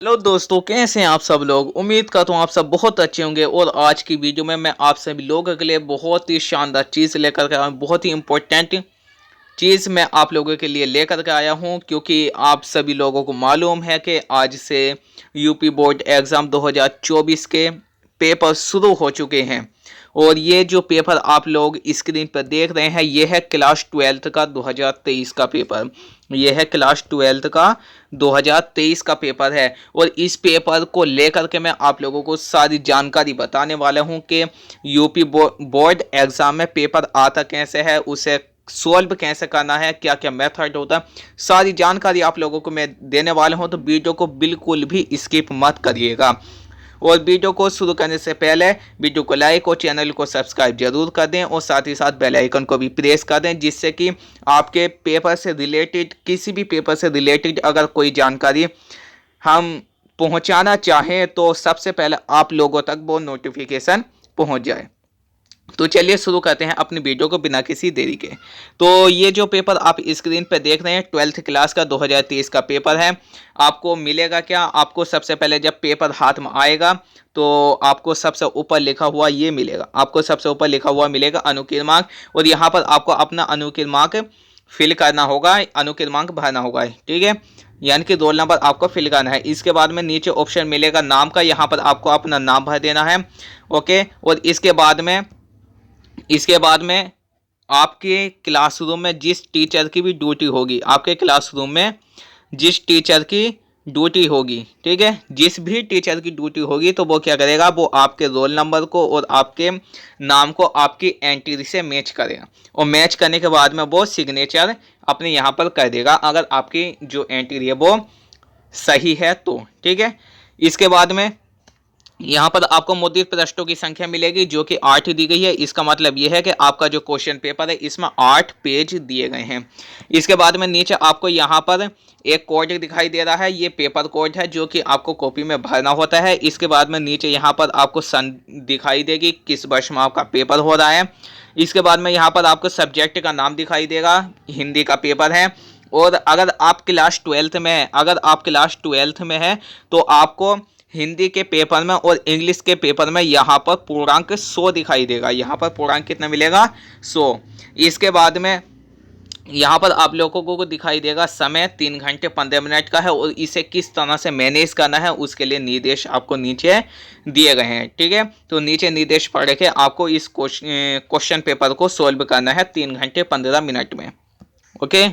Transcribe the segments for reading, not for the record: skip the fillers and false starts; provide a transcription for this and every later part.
Hello दोस्तों, कैसे हैं आप सब लोग। उम्मीद करता हूँ आप सब बहुत अच्छे होंगे। और आज की वीडियो में मैं आप सभी लोगों के लिए बहुत ही शानदार चीज़ लेकर के आया हूँ। बहुत ही इम्पोर्टेंट चीज़ मैं आप लोगों के लिए लेकर के आया हूँ, क्योंकि आप सभी लोगों को मालूम है कि आज से यूपी बोर्ड एग्ज़ाम 2024 के पेपर शुरू हो चुके हैं। और ये जो पेपर आप लोग स्क्रीन पर देख रहे हैं, ये है क्लास 12 का 2023 का पेपर। ये है क्लास 12 का 2023 का पेपर है। और इस पेपर को लेकर के मैं आप लोगों को सारी जानकारी बताने वाला हूँ कि यूपी बोर्ड एग्ज़ाम में पेपर आता कैसे है, उसे सॉल्व कैसे करना है, क्या क्या मेथड होता है, सारी जानकारी आप लोगों को मैं देने वाला हूँ। तो वीडियो को बिल्कुल भी स्किप मत करिएगा। और वीडियो को शुरू करने से पहले वीडियो को लाइक और चैनल को सब्सक्राइब जरूर कर दें, और साथ ही साथ बेल आइकन को भी प्रेस कर दें, जिससे कि आपके पेपर से रिलेटेड, किसी भी पेपर से रिलेटेड अगर कोई जानकारी हम पहुंचाना चाहें तो सबसे पहले आप लोगों तक वो नोटिफिकेशन पहुंच जाए। तो चलिए शुरू करते हैं अपनी वीडियो को बिना किसी देरी के। तो ये जो पेपर आप स्क्रीन पर देख रहे हैं 12th क्लास का 2023 का पेपर है। आपको मिलेगा क्या, आपको सबसे पहले जब पेपर हाथ में आएगा तो आपको सबसे ऊपर लिखा हुआ ये मिलेगा। आपको सबसे ऊपर लिखा हुआ मिलेगा अनुक्रमांक, और यहाँ पर आपको अपना अनुक्रमांक फिल करना होगा, अनुक्रमांक भरना होगा, ठीक है। यानी कि रोल नंबर आपको फिल करना है। इसके बाद में नीचे ऑप्शन मिलेगा नाम का, यहाँ पर आपको अपना नाम भर देना है, ओके। और इसके बाद में आपके क्लासरूम में जिस टीचर की भी ड्यूटी होगी, आपके क्लासरूम में जिस टीचर की ड्यूटी होगी, ठीक है, जिस भी टीचर की ड्यूटी होगी, तो वो क्या करेगा, वो आपके रोल नंबर को और आपके नाम को आपकी एंट्री से मैच करेगा। और मैच करने के बाद में वो सिग्नेचर अपने यहाँ पर कर देगा, अगर आपकी जो एंट्री है वो सही है तो, ठीक है। इसके बाद में यहाँ पर आपको मुद्रित प्रश्नों की संख्या मिलेगी, जो कि 8 दी गई है। इसका मतलब यह है कि आपका जो क्वेश्चन पेपर है इसमें 8 पेज दिए गए हैं। इसके बाद में नीचे आपको यहाँ पर एक कोड दिखाई दे रहा है, ये पेपर कोड है जो कि आपको कॉपी में भरना होता है। इसके बाद में नीचे यहाँ पर आपको सन दिखाई देगी, किस वर्ष में आपका पेपर हो रहा है। इसके बाद में यहाँ पर आपको सब्जेक्ट का नाम दिखाई देगा, हिंदी का पेपर है। और अगर आप क्लास 12th में है, अगर आप क्लास 12th में है तो आपको हिंदी के पेपर में और इंग्लिश के पेपर में यहाँ पर पूर्णांक 100 दिखाई देगा। यहाँ पर पूर्णांक कितना मिलेगा, 100। इसके बाद में यहाँ पर आप लोगों को दिखाई देगा समय 3 घंटे 15 मिनट का है, और इसे किस तरह से मैनेज करना है उसके लिए निर्देश आपको नीचे दिए गए हैं, ठीक है। तो नीचे निर्देश पढ़ के आपको इस क्वेश्चन पेपर को सॉल्व करना है 3 घंटे 15 मिनट में, ओके।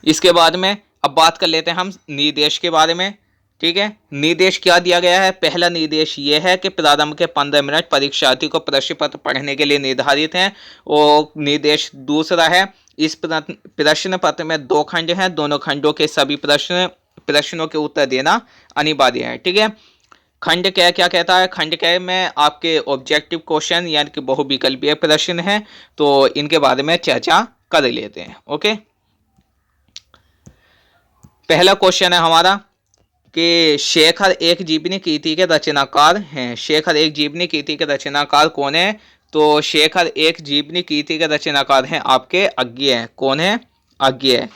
इसके बाद में अब बात कर लेते हैं हम निर्देश के बारे में, ठीक है। निर्देश क्या दिया गया है, पहला निर्देश ये है कि प्रारंभ के 15 मिनट परीक्षार्थी को प्रश्न पत्र पढ़ने के लिए निर्धारित हैं। और निर्देश दूसरा है, इस प्रश्न पत्र में 2 खंड हैं, दोनों खंडों के सभी प्रश्नों के उत्तर देना अनिवार्य है, ठीक है। खंड क्या क्या कहता है, खंड क्या में आपके ऑब्जेक्टिव क्वेश्चन यानी कि बहुविकल्पीय प्रश्न है, तो इनके बारे में चर्चा कर लेते हैं, ओके। पहला क्वेश्चन है हमारा कि शेखर एक जीवनी कृति के रचनाकार हैं। शेखर एक जीवनी कृति के रचनाकार कौन है, तो शेखर एक जीवनी कृति के रचनाकार हैं आपके अज्ञेय। कौन है, अज्ञेय।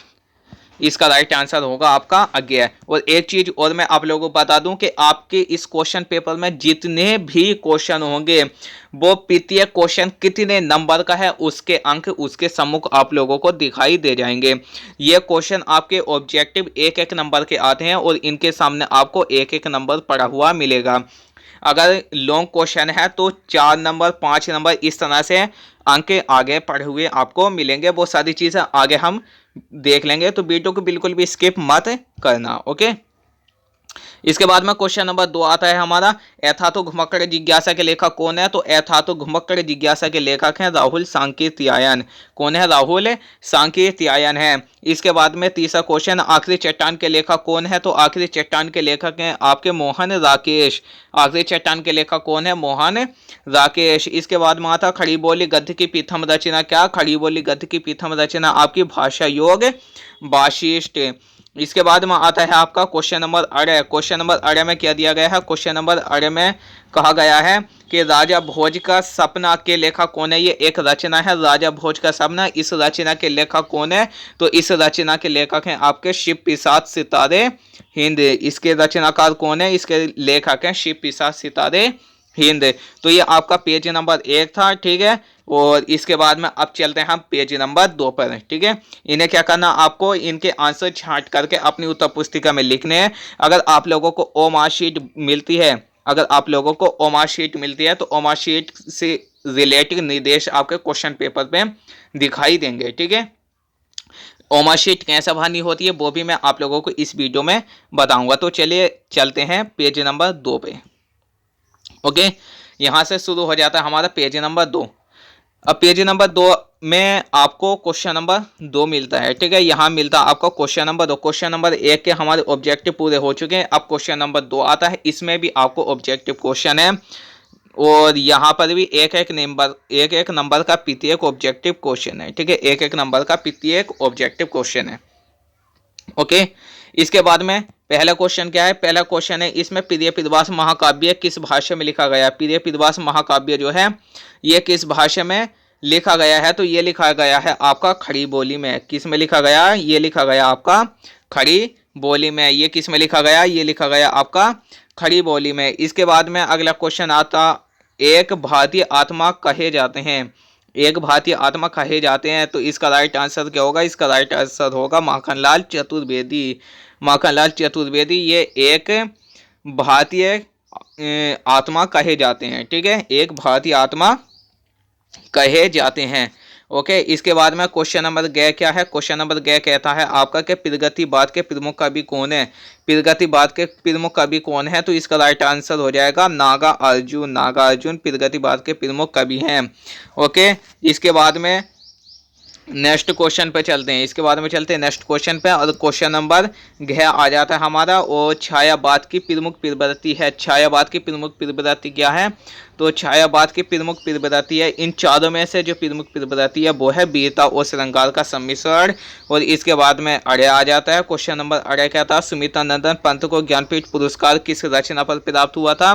इसका राइट आंसर होगा आपका अज्ञेय। और एक चीज और मैं आप लोगों को बता दूं कि आपके इस क्वेश्चन पेपर में जितने भी क्वेश्चन होंगे वो प्रत्येक क्वेश्चन कितने नंबर का है उसके अंक उसके सम्मुख आप लोगों को दिखाई दे जाएंगे। ये क्वेश्चन आपके ऑब्जेक्टिव 1-1 नंबर के आते हैं, और इनके सामने आपको 1-1 नंबर पड़ा हुआ मिलेगा। अगर लॉन्ग क्वेश्चन है तो 4 नंबर 5 नंबर इस तरह से अंक आगे पढ़े हुए आपको मिलेंगे। वो सारी चीज़ें आगे हम देख लेंगे, तो वीडियो को बिल्कुल भी स्किप मत करना, ओके। इसके बाद में क्वेश्चन नंबर 2 आता है हमारा, यथातो घुमक्कड़ जिज्ञासा के लेखक कौन है, तो यथातो घुमक्कड़ जिज्ञासा के लेखक हैं राहुल सांकृत्यायन। कौन है, राहुल सांकृत्यायन है। इसके बाद में तीसरा क्वेश्चन, आखिरी चट्टान के लेखक कौन है, तो आखिरी चट्टान के लेखक हैं आपके मोहन राकेश। आखिरी चट्टान के लेखक कौन है, मोहन राकेश। इसके बाद में आता खड़ी बोली गद्य की प्रथम रचना, क्या खड़ी बोली गद्य की प्रथम रचना आपकी भाषा योग वाशिष्ठ। इसके बाद में आता है आपका क्वेश्चन नंबर 18। क्वेश्चन नंबर 18 में क्या दिया गया है? क्वेश्चन नंबर 18 में कहा गया है कि राजा भोज का सपना के लेखक कौन है? ये एक रचना है, राजा भोज का सपना। इस रचना के लेखक कौन है? तो इस रचना के लेखक हैं आपके शिव प्रसाद सितारे हिंद। इसके रचनाकार कौन है? इसके लेखक हैं शिव प्रसाद सितारे हिंद। तो ये आपका पेज नंबर 1 था, ठीक है। और इसके बाद में अब चलते हैं हम पेज नंबर 2 पर, ठीक है। इन्हें क्या करना, आपको इनके आंसर छांट करके अपनी उत्तर पुस्तिका में लिखने हैं। अगर आप लोगों को ओ मार्कशीट मिलती है, अगर आप लोगों को ओ मार्कशीट मिलती है तो ओ मार्कशीट से रिलेटेड निर्देश आपके क्वेश्चन पेपर पे दिखाई देंगे, ठीक है। ओ मार्कशीट कैसे भरनी होती है वो भी मैं आप लोगों को इस वीडियो में बताऊंगा। तो चलिए चलते हैं पेज नंबर 2 पे। ओके, यहां से शुरू हो जाता है हमारा पेज नंबर 2। अब पेज नंबर 2 में आपको क्वेश्चन नंबर 2 मिलता है, ठीक है। यहाँ मिलता है आपको क्वेश्चन नंबर 2। क्वेश्चन नंबर 1 के हमारे ऑब्जेक्टिव पूरे हो चुके हैं। अब क्वेश्चन नंबर 2 आता है, इसमें भी आपको ऑब्जेक्टिव क्वेश्चन है और यहाँ पर भी एक एक नंबर का प्रत्येक ऑब्जेक्टिव क्वेश्चन है, ठीक है। एक एक नंबर का प्रत्येक ऑब्जेक्टिव क्वेश्चन है। ओके, इसके बाद में पहला क्वेश्चन क्या है? पहला क्वेश्चन है, इसमें प्रिय प्रवास महाकाव्य किस भाषा में लिखा गया? प्रिय प्रवास महाकाव्य जो है ये किस भाषा में लिखा गया है? तो ये लिखा गया है आपका खड़ी बोली में। किस में लिखा गया? ये लिखा गया आपका खड़ी बोली में। ये किस में लिखा गया? ये लिखा गया आपका खड़ी बोली में। इसके बाद में अगला क्वेश्चन आता, एक भारतीय आत्मा कहे जाते हैं। एक भारतीय आत्मा कहे जाते हैं, तो इसका राइट आंसर क्या होगा? इसका राइट आंसर होगा माखनलाल चतुर्वेदी। माखनलाल चतुर्वेदी ये एक भारतीय आत्मा कहे जाते हैं, ठीक है। एक भारतीय आत्मा कहे जाते हैं। ओके, इसके बाद में क्वेश्चन नंबर ग क्या है? क्वेश्चन नंबर ग कहता है आपका कि प्रगतिवाद के प्रमुख कवि कौन है? प्रगतिवाद के प्रमुख कवि कौन है? तो इसका राइट आंसर हो जाएगा नागार्जुन। नागार्जुन प्रगतिवाद के प्रमुख कवि हैं। ओके, इसके बाद में नेक्स्ट क्वेश्चन पे चलते हैं। इसके बाद में चलते हैं नेक्स्ट क्वेश्चन पे और क्वेश्चन नंबर घ आ जाता है हमारा। और छायावाद की प्रमुख प्रवृत्ति है। छायावाद की प्रमुख प्रवृत्ति क्या है? तो छायावाद की प्रमुख प्रवृत्ति है, इन चारों में से जो प्रमुख प्रवृत्ति है वो है वीरता और श्रृंगार का सम्मिश्रण। और इसके बाद में अड़े आ जाता है। क्वेश्चन नंबर अड़े क्या था? सुमित्रानंदन पंत को ज्ञानपीठ पुरस्कार किस रचना पर प्राप्त हुआ था?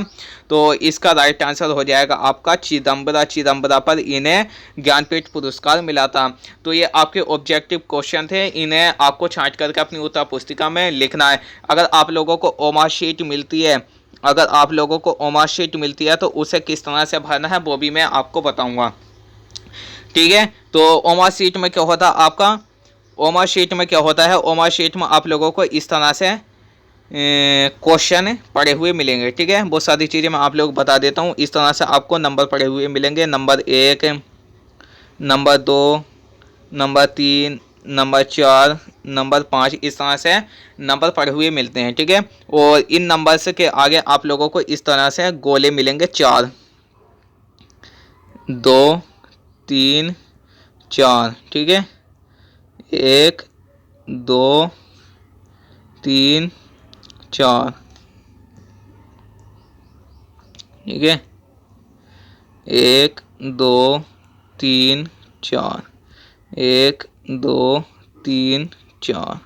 तो इसका राइट आंसर हो जाएगा आपका चिदम्बरा। चिदम्बरा पर इन्हें ज्ञानपीठ पुरस्कार मिला था। तो ये आपके ऑब्जेक्टिव क्वेश्चन थे, इन्हें आपको छांट करके अपनी उत्तर पुस्तिका में लिखना है। अगर आप लोगों को ओ मार्कशीट मिलती है, अगर आप लोगों को ओ मार्कशीट मिलती है तो उसे किस तरह से भरना है वो भी मैं आपको बताऊंगा, ठीक है। तो ओ मार्कशीट में क्या होता है आपका? ओ मार्कशीट में क्या होता है? ओ मार्कशीट में आप लोगों को इस तरह से क्वेश्चन पड़े हुए मिलेंगे, ठीक है। बहुत सारी चीज़ें मैं आप लोग बता देता हूँ। इस तरह से आपको नंबर पड़े हुए मिलेंगे, number 1, number 2, number 3, number 4, number 5, इस तरह से नंबर पड़े हुए मिलते हैं, ठीक है। और इन नंबर्स के आगे आप लोगों को इस तरह से गोले मिलेंगे 4, 2, 3, 4, ठीक है। 1, 2, 3, 4, ठीक है। 1, 2, 3, 4, 1, 2, 3, 4,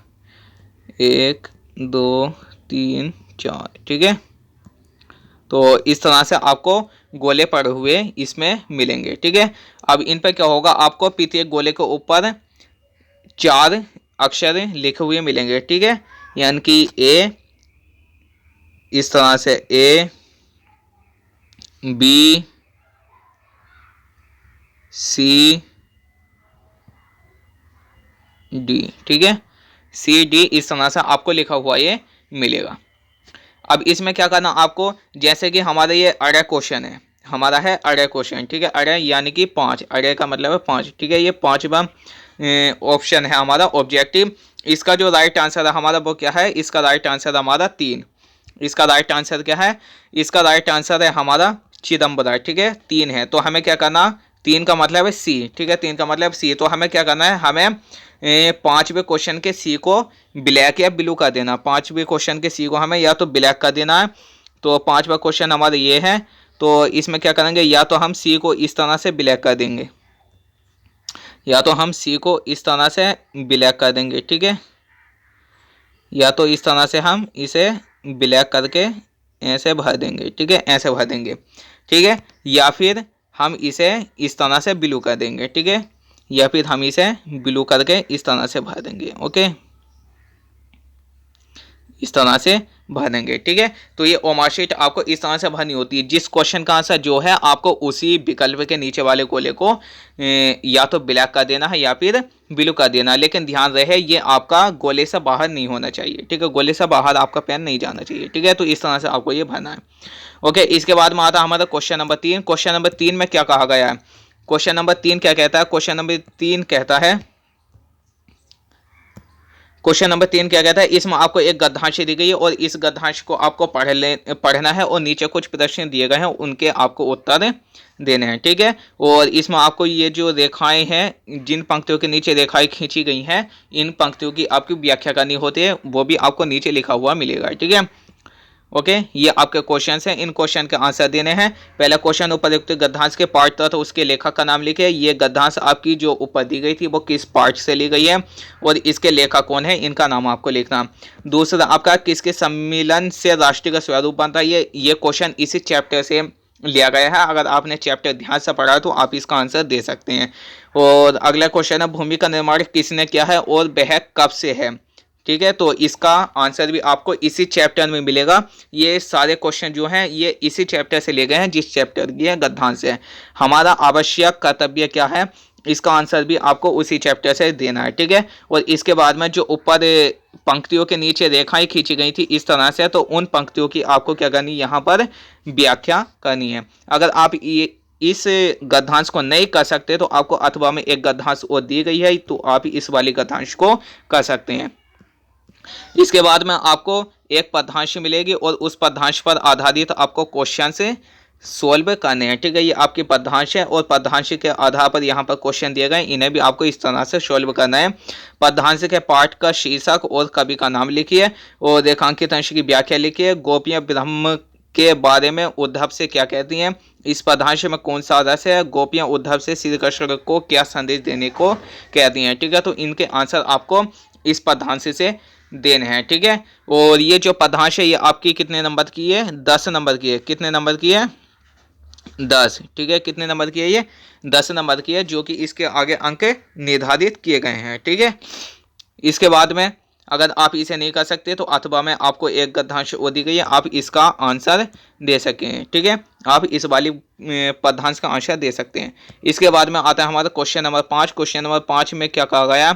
1, 2, 3, 4, ठीक है। तो इस तरह से आपको गोले पड़े हुए इसमें मिलेंगे, ठीक है। अब इन पर क्या होगा? आपको प्रत्येक गोले के ऊपर 4 अक्षर लिखे हुए मिलेंगे, ठीक है। यानी कि ए, इस तरह से ए, बी, सी, डी, ठीक है। सी, डी, इस तरह से आपको लिखा हुआ ये मिलेगा। अब इसमें क्या करना आपको? जैसे कि हमारा ये अड़े क्वेश्चन है, हमारा है अड़े क्वेश्चन, ठीक है। अड़े यानी कि 5, अड़े का मतलब है 5, ठीक है। ये 5वां ऑप्शन है हमारा ऑब्जेक्टिव। इसका जो राइट आंसर है हमारा वो क्या है? इसका राइट आंसर हमारा 3। इसका राइट आंसर क्या है? इसका राइट आंसर है हमारा चिदम्बरा, ठीक है। 3 है, तो हमें क्या करना? 3 का मतलब है सी, ठीक है। 3 का मतलब सी, तो हमें क्या करना है? हमें 5वें क्वेश्चन के सी को ब्लैक या ब्लू कर देना। 5वें क्वेश्चन के सी को हमें या तो ब्लैक कर देना है। तो 5वां क्वेश्चन हमारा ये है, तो इसमें क्या करेंगे? या तो हम सी को इस तरह से ब्लैक कर देंगे, या तो हम सी को इस तरह से ब्लैक कर देंगे, ठीक है। या तो इस तरह से हम इसे ब्लैक करके ऐसे भर देंगे, ठीक है, ऐसे भर देंगे, ठीक है, या फिर हम इसे इस तरह से ब्लू कर देंगे, ठीक है, या फिर हम इसे ब्लू करके इस तरह से भर देंगे। ओके, इस तरह से भरेंगे, ठीक है। तो ये ओमाशीट आपको इस तरह से भरनी होती है। जिस क्वेश्चन का आंसर जो है आपको उसी विकल्प के नीचे वाले गोले को या तो ब्लैक कर देना है या फिर ब्लू कर देना, लेकिन ध्यान रहे ये आपका गोले से बाहर नहीं होना चाहिए, ठीक है, गोले से बाहर आपका पेन नहीं जाना चाहिए, ठीक है। तो इस तरह से आपको ये भरना है। ओके, इसके बाद में आता है हमारा क्वेश्चन नंबर 3। क्वेश्चन नंबर 3 में क्या कहा गया है? क्वेश्चन नंबर 3 क्या कहता है? क्वेश्चन नंबर 3 कहता है, क्वेश्चन नंबर 3 क्या कहता है, इसमें आपको एक गद्यांश दी गई है और इस गद्यांश को आपको पढ़ना है और नीचे कुछ प्रश्न दिए गए हैं, उनके आपको उत्तर देने हैं, ठीक है। और इसमें आपको ये जो रेखाएं हैं, जिन पंक्तियों के नीचे रेखाएं खींची गई हैं, इन पंक्तियों की आपकी व्याख्या करनी होती है, वो भी आपको नीचे लिखा हुआ मिलेगा, ठीक है। ओके, ये आपके क्वेश्चन हैं, इन क्वेश्चन के आंसर देने हैं। पहला क्वेश्चन, उपर्युक्त गद्यांश के पाठ तथा उसके लेखक का नाम लिखे। ये गद्यांश आपकी जो ऊपर दी गई थी वो किस पाठ से ली गई है और इसके लेखक कौन है, इनका नाम आपको लिखना। दूसरा आपका, किसके सम्मिलन से राष्ट्रीय का स्वरूप बनता है? ये क्वेश्चन इसी चैप्टर से लिया गया है। अगर आपने चैप्टर ध्यान से पढ़ा तो आप इसका आंसर दे सकते हैं। और अगला क्वेश्चन है, भूमि का निर्माण किसने किया है और वह कब से है? ठीक है, तो इसका आंसर भी आपको इसी चैप्टर में मिलेगा। ये सारे क्वेश्चन जो हैं ये इसी चैप्टर से लिए गए हैं, जिस चैप्टर की गद्यांश है। हमारा आवश्यक कर्तव्य क्या है, इसका आंसर भी आपको उसी चैप्टर से देना है, ठीक है। और इसके बाद में जो ऊपर पंक्तियों के नीचे रेखाएं खींची गई थी इस तरह से, तो उन पंक्तियों की आपको क्या करनी है, यहाँ पर व्याख्या करनी है। अगर आप ये इस गद्यांश को नहीं कर सकते तो आपको अथवा में एक गद्यांश और दी गई है, तो आप इस वाली गद्यांश को कर सकते हैं। इसके बाद में आपको एक पद्यांश मिलेगी और उस पद्यांश पर आधारित आपको क्वेश्चन से सोल्व करने हैं, ठीक है। ये आपकी पद्यांश है और पद्यांश के आधार पर यहाँ पर क्वेश्चन दिए गए, इन्हें भी आपको इस तरह से सोल्व करना है। पद्यांश के पाठ का शीर्षक और कवि का नाम लिखिए और रेखांकित अंश की व्याख्या लिखिए। गोपियां ब्रह्म के बारे में उद्धव से क्या कहती हैं? इस पद्यांश में कौन सा रस है? गोपियां उद्धव से श्री कृष्ण को क्या संदेश देने को कहती हैं, ठीक है। तो इनके आंसर आपको इस पद्यांश से देने हैं, ठीक है। और ये जो पद्यांश है ये आपकी कितने नंबर की है? 10 नंबर की है। कितने नंबर की है? 10, ठीक है। कितने नंबर की है? ये 10 नंबर की है, जो कि इसके आगे अंक निर्धारित किए गए हैं, ठीक है। इसके बाद में अगर आप इसे नहीं कर सकते तो अथवा में आपको एक गद्यांश वो दी गई है, आप इसका आंसर दे सकें, ठीक है। आप इस वाली पद्यांश का आंसर दे सकते हैं। इसके बाद में आता है हमारा क्वेश्चन नंबर 5। क्वेश्चन नंबर 5 में क्या कहा गया?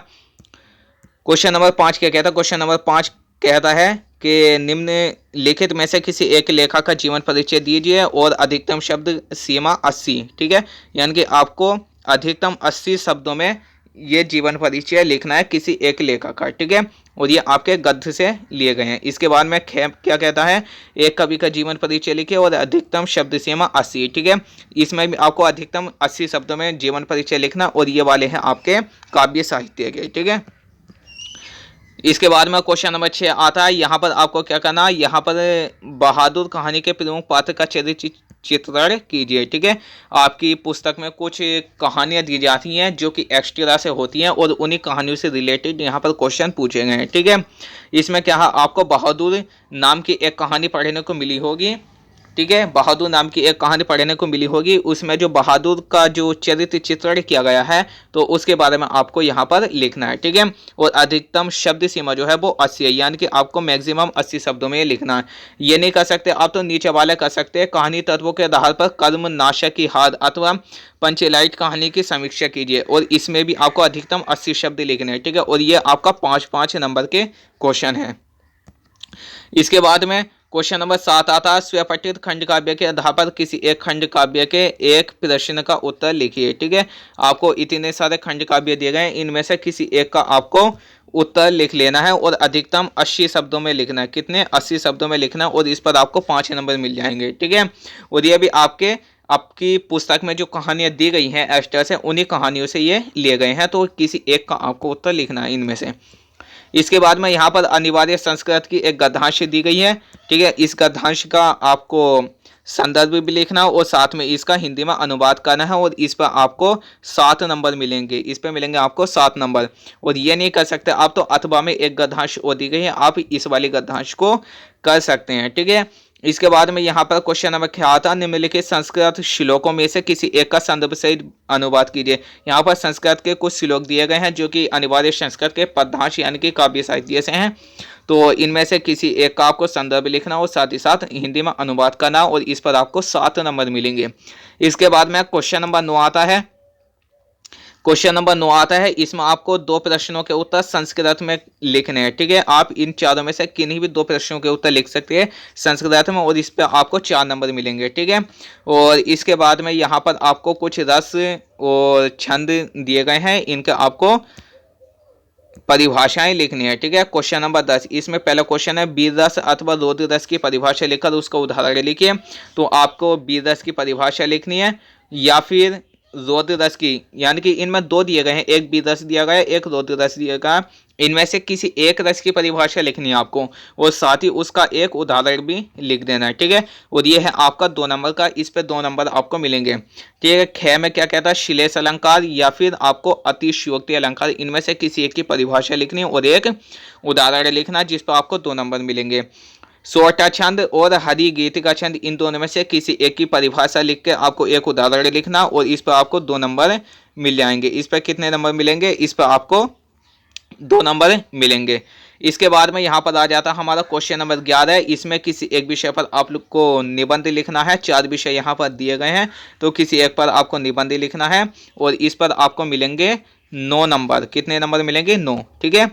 क्वेश्चन नंबर 5 क्या कहता है? क्वेश्चन नंबर 5 कहता है कि निम्नलिखित में से किसी एक लेखक का जीवन परिचय दीजिए और अधिकतम शब्द सीमा 80, ठीक है। यानी कि आपको अधिकतम 80 शब्दों में ये जीवन परिचय लिखना है किसी एक लेखक का, ठीक है। और ये आपके गद्य से लिए गए हैं। इसके बाद में क्या कहता है? एक कवि का जीवन परिचय लिखिए और अधिकतम शब्द सीमा 80, ठीक है। इसमें भी आपको अधिकतम 80 शब्दों में जीवन परिचय लिखना और ये वाले हैं आपके काव्य साहित्य के, ठीक है। इसके बाद में क्वेश्चन नंबर 6 आता है। यहाँ पर आपको क्या करना है? यहाँ पर बहादुर कहानी के प्रमुख पात्र का चरित्र चित्रण कीजिए, ठीक है। आपकी पुस्तक में कुछ कहानियाँ दी जाती हैं जो कि एक्स्ट्रा से होती हैं और उन्हीं कहानियों से रिलेटेड यहाँ पर क्वेश्चन पूछे गए हैं, ठीक है। इसमें क्या है, आपको बहादुर नाम की एक कहानी पढ़ने को मिली होगी, ठीक है। बहादुर नाम की एक कहानी पढ़ने को मिली होगी। उसमें जो बहादुर का जो चरित्र चित्रण किया गया है तो उसके बारे में आपको यहाँ पर लिखना है, ठीक है। और अधिकतम शब्द सीमा जो है वो 80 है, यानी कि आपको मैक्सिमम 80 शब्दों में लिखना है। ये नहीं कर सकते आप तो नीचे वाले कर सकते हैं। कहानी तत्वों के आधार पर कर्म नाशक की हाद अथवा पंचलाइट कहानी की समीक्षा कीजिए और इसमें भी आपको अधिकतम 80 शब्द लिखने हैं, ठीक है। और ये आपका 5-5 नंबर के क्वेश्चन है। इसके बाद में क्वेश्चन नंबर 7 आता है। स्वपठित खंड काव्य के आधार पर किसी एक खंड काव्य के एक प्रश्न का उत्तर लिखिए, ठीक है। आपको इतने सारे खंड काव्य दिए गए, इनमें से किसी एक का आपको उत्तर लिख लेना है और अधिकतम 80 शब्दों में लिखना है। कितने? 80 शब्दों में लिखना है और इस पर आपको 5 नंबर मिल जाएंगे, ठीक है। और ये भी आपकी पुस्तक में जो कहानियाँ दी गई हैं एक्स्ट्रा से, उन्हीं कहानियों से ये लिए गए हैं, तो किसी एक का आपको उत्तर लिखना है इनमें से। इसके बाद में यहाँ पर अनिवार्य संस्कृत की एक गद्यांश दी गई है, ठीक है। इस गद्यांश का आपको संदर्भ भी लिखना और साथ में इसका हिंदी में अनुवाद करना है और इस पर आपको 7 नंबर मिलेंगे। इस पे मिलेंगे आपको 7 नंबर। और ये नहीं कर सकते आप तो अथवा में एक गद्यांश और दी गई है, आप इस वाली गद्यांश को कर सकते हैं। ठीक है, इसके बाद में यहाँ पर क्वेश्चन नंबर क्या आता है, निम्नलिखित संस्कृत श्लोकों में से किसी एक का संदर्भ सहित अनुवाद कीजिए। यहाँ पर संस्कृत के कुछ श्लोक दिए गए हैं जो कि अनिवार्य संस्कृत के पदभाष यानी कि काव्य साहित्य से हैं। तो इनमें से किसी एक का आपको संदर्भ लिखना और साथ ही साथ हिंदी में अनुवाद करना और इस पर आपको 7 नंबर मिलेंगे। इसके बाद में क्वेश्चन नंबर 9 आता है। क्वेश्चन नंबर 9 आता है, इसमें आपको 2 प्रश्नों के उत्तर संस्कृत में लिखने हैं। ठीक है, आप इन चारों में से किन्हीं भी 2 प्रश्नों के उत्तर लिख सकते हैं संस्कृत में और इस पर आपको 4 नंबर मिलेंगे। ठीक है, और इसके बाद में यहाँ पर आपको कुछ रस और छंद दिए गए हैं, इनके आपको परिभाषाएं लिखनी है। ठीक है, क्वेश्चन नंबर 10, इसमें पहला क्वेश्चन है वीर रस अथवा रौद्र रस की परिभाषा लिखकर उसका उदाहरण लिखिए। तो आपको वीर रस की परिभाषा लिखनी है या फिर रौद्र रस की, यानी कि इनमें 2 दिए गए हैं, एक वीर रस दिया गया है, एक रौद्र रस दिया गया है। इनमें से किसी एक रस की परिभाषा लिखनी है आपको और साथ ही उसका एक उदाहरण भी लिख देना है। ठीक है, और ये है आपका 2 नंबर का, इस पे 2 नंबर आपको मिलेंगे। ठीक है, ख में क्या कहता है, श्लेष अलंकार या फिर आपको अतिशयोक्ति अलंकार, इनमें से किसी एक की परिभाषा लिखनी है और एक उदाहरण लिखना जिस पर आपको 2 नंबर मिलेंगे। सोटा छंद और हरि गीत का छंद, इन दोनों में से किसी एक की परिभाषा लिख के आपको एक उदाहरण लिखना और इस पर आपको 2 नंबर मिल जाएंगे। इस पर कितने नंबर मिलेंगे, इस पर आपको 2 नंबर मिलेंगे। इसके बाद में यहाँ पर आ जाता हमारा क्वेश्चन नंबर 11, इसमें किसी एक विषय पर आप लोग को निबंध लिखना है। 4 विषय यहाँ पर दिए गए हैं, तो किसी एक पर आपको निबंध लिखना है और इस पर आपको मिलेंगे 9 नंबर। कितने नंबर मिलेंगे, 9। ठीक है,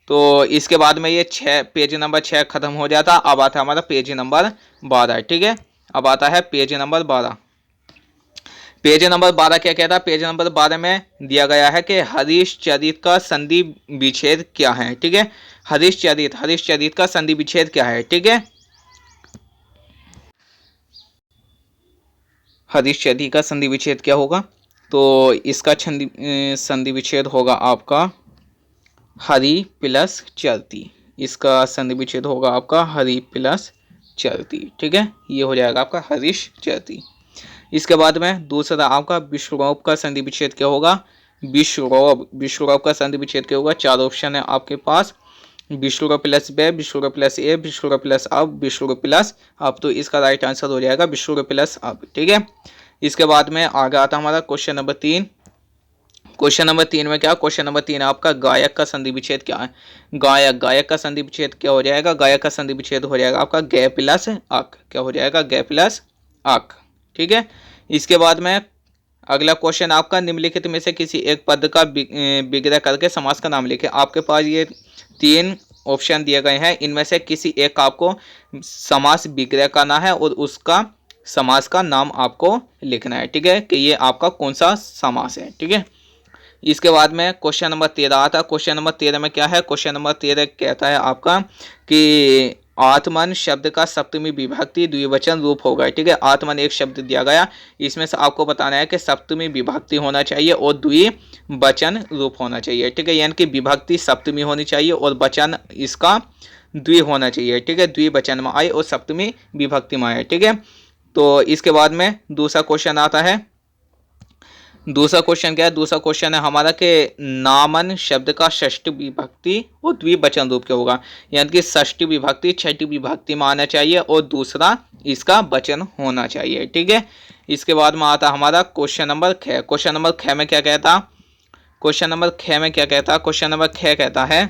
तो इसके बाद में ये 6 पेज नंबर 6 खत्म हो जाता। अब आता है हमारा पेज नंबर 12। ठीक है, अब आता है पेज नंबर 12। पेज नंबर 12 क्या कहता है, पेज नंबर 12 में दिया गया है कि हरिश्चरित का संधि विच्छेद क्या है। ठीक है, हरिश्चरित का संधि विच्छेद क्या है। ठीक है, हरिश्चरित का संधि विच्छेद क्या होगा, तो इसका संधि विच्छेद होगा आपका हरि प्लस चरती। इसका संधि विच्छेद होगा आपका हरि प्लस चरती। ठीक है, ये हो जाएगा आपका हरिश्चरित। इसके बाद में दूसरा आपका विश्वरूप का संधि विच्छेद क्या होगा, विश्वरूप का संधि विच्छेद क्या होगा। 4 ऑप्शन है आपके पास, विश्वरूप प्लस वे, विश्वरूप प्लस ए, विश्वरूप प्लस अब, विश्वरूप प्लस अब। तो इसका राइट आंसर हो जाएगा विश्वरूप प्लस अब। ठीक है, इसके बाद में आगे आता हमारा क्वेश्चन नंबर 3। क्वेश्चन नंबर 3 में क्या, क्वेश्चन नंबर 3 आपका गायक का संधि विच्छेद क्या है। गायक का संधि विच्छेद क्या हो जाएगा, गायक का संधि विच्छेद हो जाएगा आपका गे प्लस अक। क्या हो जाएगा, गे प्लस अक। ठीक है, इसके बाद में अगला क्वेश्चन आपका निम्नलिखित में से किसी एक पद का विग्रह करके समास का नाम लिखे। आपके पास ये 3 ऑप्शन दिए गए हैं, इनमें से किसी एक आपको समास विग्रह करना है और उसका समास का नाम आपको लिखना है। ठीक है, कि ये आपका कौन सा समास है। ठीक है, इसके बाद में क्वेश्चन नंबर 13 आता है। क्वेश्चन नंबर 13 में क्या है, क्वेश्चन नंबर 13 कहता है आपका कि आत्मन शब्द का सप्तमी विभक्ति द्विवचन रूप होगा। ठीक है, आत्मन एक शब्द दिया गया, इसमें से आपको बताना है कि सप्तमी विभक्ति होना चाहिए और द्विवचन रूप होना चाहिए। ठीक है, यानी कि विभक्ति सप्तमी होनी चाहिए और वचन इसका द्वि होना चाहिए। ठीक है, द्विवचन में आए और सप्तमी विभक्ति में आए। ठीक है, तो इसके बाद में दूसरा क्वेश्चन आता है। दूसरा क्वेश्चन क्या है, दूसरा क्वेश्चन है हमारा कि नामन शब्द का षष्ठी विभक्ति और द्विवचन रूप क्या होगा। यानी कि षष्ठी विभक्ति छठी विभक्ति में आना चाहिए और दूसरा इसका वचन होना चाहिए। ठीक है, इसके बाद में आता हमारा क्वेश्चन नंबर 6। क्वेश्चन नंबर 6 में क्या कहता, क्वेश्चन नंबर 6 में क्या कहता, क्वेश्चन नंबर 6 कहता है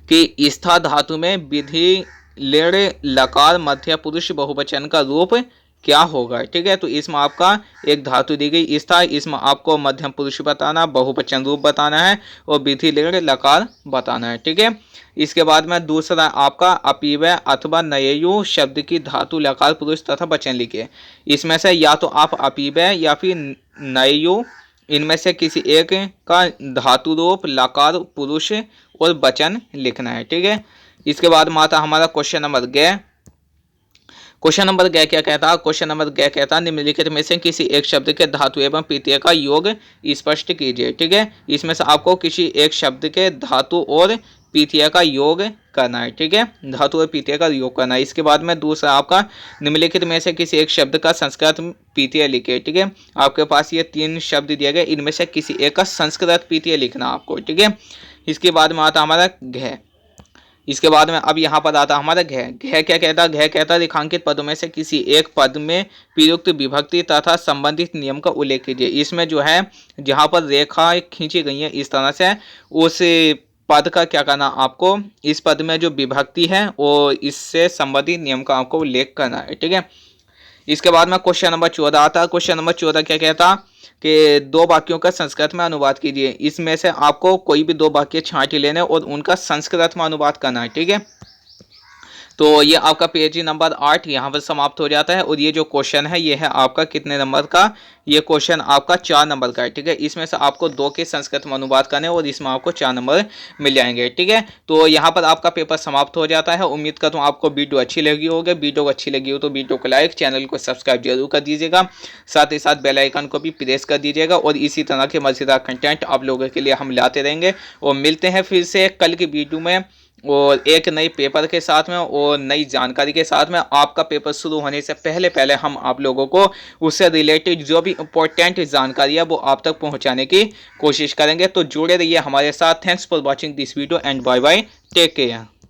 कि स्था धातु में विधि लेड़ लकार मध्य पुरुष बहुवचन का रूप क्या होगा। ठीक है, तो इसमें आपका एक धातु दी गई स्था, इसमें आपको मध्यम पुरुष बताना, बहुवचन रूप बताना है और विधि लेड़ लकार बताना है। ठीक है, इसके बाद में दूसरा आपका अपीवय अथवा नययु शब्द की धातु लकार पुरुष तथा वचन लिखिए। इसमें से या तो आप अपीवय या फिर नययु, इनमें से किसी एक का धातु रूप लकार पुरुष और वचन लिखना है। ठीक है, इसके बाद में आता हमारा क्वेश्चन नंबर ग। क्वेश्चन नंबर ग क्या कहता है, क्वेश्चन नंबर ग कहता है निम्नलिखित में से किसी एक शब्द के धातु एवं प्रत्यय का योग स्पष्ट कीजिए। ठीक है, इसमें से आपको किसी एक शब्द के धातु और पीतिया का योग करना है, ठीक है, धातु और पीतिया का योग करना है। इसके बाद में दूसरा आपका निम्नलिखित में से किसी एक शब्द का संस्कृत पीतिया लिखे, ठीक है, आपके पास ये 3 शब्द दिए गए, इनमें से किसी एक का संस्कृत पीतिया लिखना आपको, ठीक है। इसके बाद में आता हमारा घ। इसके बाद में अब यहाँ पर आता हमारा घ। घ क्या कहता है? घ कहता है रेखांकित पदों में से किसी एक पद में प्रयुक्त विभक्ति तथा संबंधित नियम का उल्लेख कीजिए। इसमें जो है जहाँ पर रेखा खींची गई है इस तरह से, उस पद का क्या करना आपको, इस पद में जो विभक्ति है वो इससे संबंधित नियम का आपको उल्लेख करना है, ठीक है। इसके बाद में क्वेश्चन नंबर 14 आता है। क्वेश्चन नंबर 14 क्या कहता कि 2 वाक्यों का संस्कृत में अनुवाद कीजिए। इसमें से आपको कोई भी 2 वाक्य छांट लेने और उनका संस्कृत में अनुवाद करना है, ठीक है। तो ये आपका पेज नंबर 8 यहाँ पर समाप्त हो जाता है। और ये जो क्वेश्चन है ये है आपका कितने नंबर का? ये क्वेश्चन आपका 4 नंबर का है, ठीक है। इसमें से आपको 2 के संस्कृत में अनुवाद करने और इसमें आपको 4 नंबर मिल जाएंगे, ठीक है। तो यहाँ पर आपका पेपर समाप्त हो जाता है। उम्मीद करता हूँ आपको वीडियो अच्छी लगी होगी। वीडियो अच्छी लगी हो तो वीडियो को लाइक, चैनल को सब्सक्राइब जरूर कर दीजिएगा। साथ ही साथ बेल आइकन को भी प्रेस कर दीजिएगा। और इसी तरह के मजेदार कंटेंट आप लोगों के लिए हम लाते रहेंगे। और मिलते हैं फिर से कल की वीडियो में और एक नई पेपर के साथ में और नई जानकारी के साथ में। आपका पेपर शुरू होने से पहले हम आप लोगों को उससे रिलेटेड जो भी इम्पोर्टेंट जानकारी है वो आप तक पहुंचाने की कोशिश करेंगे। तो जुड़े रहिए हमारे साथ। Thanks for watching this video and bye bye, take care.